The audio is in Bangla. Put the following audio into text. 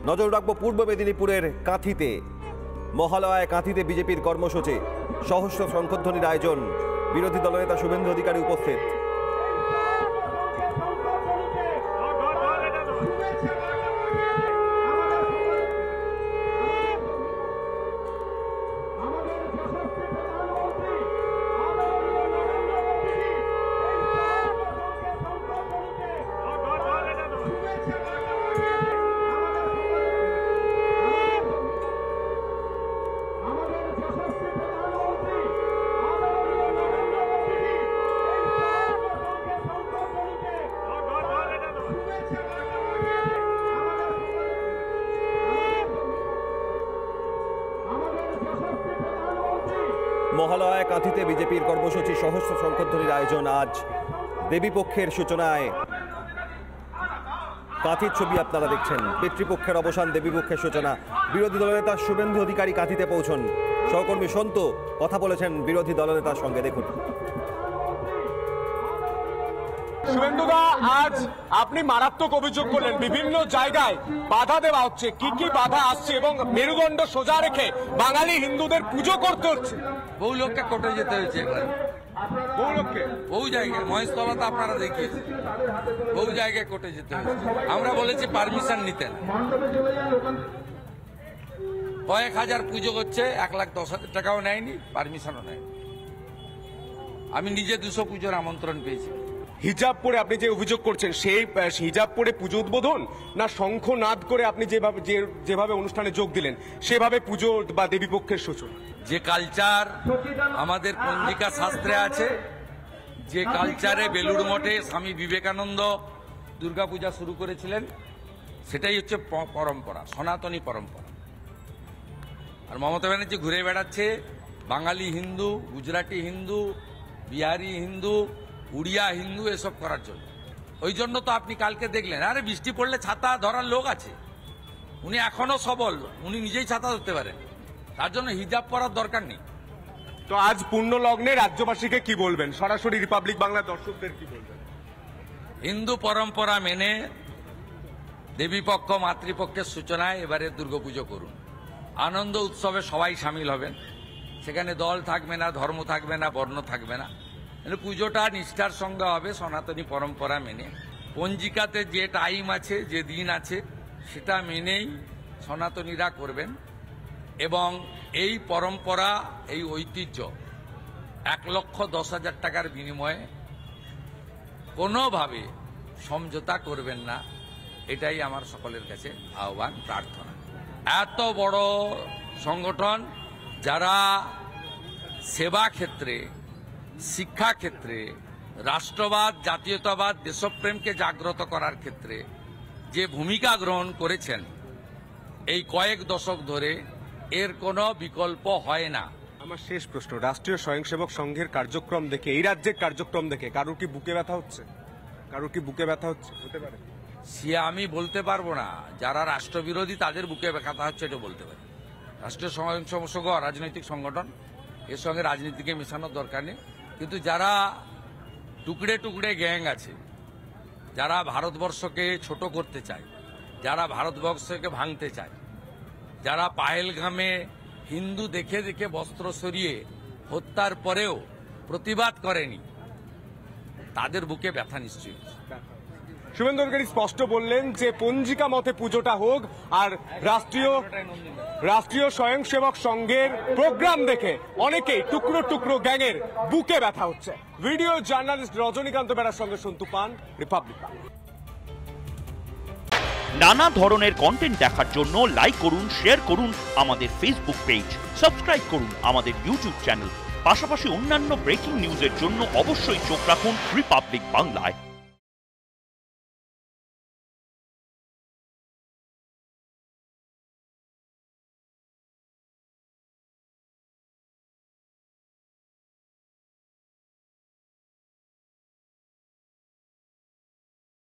নজর রাখবো পূর্ব মেদিনীপুরের কাঁথিতে। মহালয়ায় কাঁথিতে বিজেপির কর্মসূচি, সহস্র শঙ্খধ্বনির আয়োজন, বিরোধী দলনেতা শুভেন্দু অধিকারী উপস্থিত। মহালয়ায় কাঁথিতে বিজেপির কর্মসূচি, সহস্র শঙ্খধ্বনির আয়োজন। আজ দেবীপক্ষের সূচনায় কাঁথির ছবি আপনারা দেখছেন। পিতৃপক্ষের অবসান, দেবীপক্ষের সূচনা। বিরোধী দলনেতা শুভেন্দু অধিকারী কাঁথিতে পৌঁছন। সহকর্মী সন্তু কথা বলেছেন বিরোধী দলনেতার সঙ্গে, দেখুন। শুভেন্দুদা, আজ আপনি মারাত্মক অভিযোগ করলেন বিভিন্ন জায়গায় বাধা দেওয়া হচ্ছে, কি কি বাধা আসছে এবং মেরুদণ্ড সোজা রেখে বাঙালি হিন্দুদের পুজো করতে হচ্ছে। বহু লোককে কোর্টে যেতে হয়েছে, এবারে বহু লোককে বহু জায়গায়, মহেশতলাতে আপনারা দেখিয়েছেন, বহু জায়গায় কোর্টে যেতে হয়েছে। আমরা বলেছি পারমিশন নিতেন, কয়েক হাজার পুজো করছে, 1,10,000 টাকাও নেয়নি, পারমিশনও নেয়নি। আমি নিজে 200 পুজোর আমন্ত্রণ পেয়েছি। হিজাব পরে আপনি যে অভিযোগ করছেন, সেই হিজাব পরে পুজো উদ্বোধন না শঙ্খ নাদ করে আপনি যেভাবে অনুষ্ঠানে যোগ দিলেন সেভাবে পুজো বা দেবীপক্ষের সূচনা? যে কালচার আমাদের পঞ্জিকা শাস্ত্রে আছে, যে কালচারে বেলুড় মঠে স্বামী বিবেকানন্দ দুর্গাপূজা শুরু করেছিলেন, সেটাই হচ্ছে পরম্পরা, সনাতনী পরম্পরা। আর মমতা ব্যানার্জি ঘুরে বেড়াচ্ছে বাঙালি হিন্দু, গুজরাটি হিন্দু, বিহারি হিন্দু, উড়িয়া হিন্দু এসব করার জন্য। ওই জন্য তো আপনি কালকে দেখলেন, আরে বৃষ্টি পড়লে ছাতা ধরার লোক আছে, উনি এখনো সবল, উনি নিজেই ছাতা ধরতে পারেন, তার জন্য হিজাব পরার দরকার নেই। তো আজ পূর্ণ লগ্নে রাজ্যবাসীকে কি বলবেন, সরাসরি রিপাবলিক বাংলার দর্শকদের কি বলবেন? হিন্দু পরম্পরা মেনে দেবীপক্ষ মাতৃপক্ষের সূচনায় এবারে দুর্গাপুজো করুন। আনন্দ উৎসবে সবাই সামিল হবেন, সেখানে দল থাকবে না, ধর্ম থাকবে না, বর্ণ থাকবে না। পুজোটা নিষ্ঠার সঙ্গে হবে সনাতনী পরম্পরা মেনে। পঞ্জিকাতে যে টাইম আছে, যে দিন আছে, সেটা মেনেই সনাতনীরা করবেন। এবং এই পরম্পরা, এই ঐতিহ্য 1,10,000 টাকার বিনিময়ে কোনোভাবে সমঝোতা করবেন না, এটাই আমার সকলের কাছে আহ্বান, প্রার্থনা। এত বড় সংগঠন যারা সেবা ক্ষেত্রে, শিক্ষা ক্ষেত্রে, রাষ্ট্রবাদ, জাতীয়তাবাদ, দেশপ্রেমকে জাগ্রত করার ক্ষেত্রে যে ভূমিকা গ্রহণ করেছেন এই কয়েক দশক ধরে, এর কোনো বিকল্প হয় না। আমার শেষ প্রশ্ন, রাষ্ট্রীয় স্বয়ংসেবক সংঘের কার্যক্রম দেখে, এই রাজ্যের কার্যক্রম দেখে কারোর কি বুকে ব্যথা হচ্ছে? কারোর কি বুকে ব্যথা হচ্ছে? হতে পারে, সে আমি বলতে পারবো না। যারা রাষ্ট্রবিরোধী তাদের বুকে ব্যথা হচ্ছে এটা বলতে পারি। রাষ্ট্রীয় স্বয়ংসেবক সংঘ রাজনৈতিক সংগঠন, এর সঙ্গে রাজনীতিকে মেশানোর দরকার নেই। কিন্তু যারা টুকরে টুকরে গ্যাং আছে, যারা ভারতবর্ষকে ছোট করতে চায়, যারা ভারতবর্ষকে ভাঙতে চায়, যারা পাহেলগামে হিন্দু দেখে দেখে বস্ত্র সরিয়ে হত্যার পরেও প্রতিবাদ করেনি, তাদের বুকে ব্যথা নিশ্চয়ই। শুভেন্দু অধিকারী স্পষ্ট বললেন যে পঞ্জিকা মতে পুজোটা হোক, আর রাষ্ট্রীয় স্বয়ংসেবক সংঘের প্রোগ্রাম দেখে অনেকেই টুকরো টুকরো গ্যাংয়ের বুকে ব্যথা হচ্ছে। ভিডিও জার্নালিস্ট রজনীকান্ত বেরার সঙ্গে সন্তু পান, রিপাবলিক। নানা ধরনের কন্টেন্ট দেখার জন্য লাইক করুন, শেয়ার করুন আমাদের ফেসবুক পেজ, সাবস্ক্রাইব করুন আমাদের ইউটিউব চ্যানেল। পাশাপাশি অন্যান্য ব্রেকিং নিউজের জন্য অবশ্যই চোখ রাখুন রিপাবলিক বাংলায়।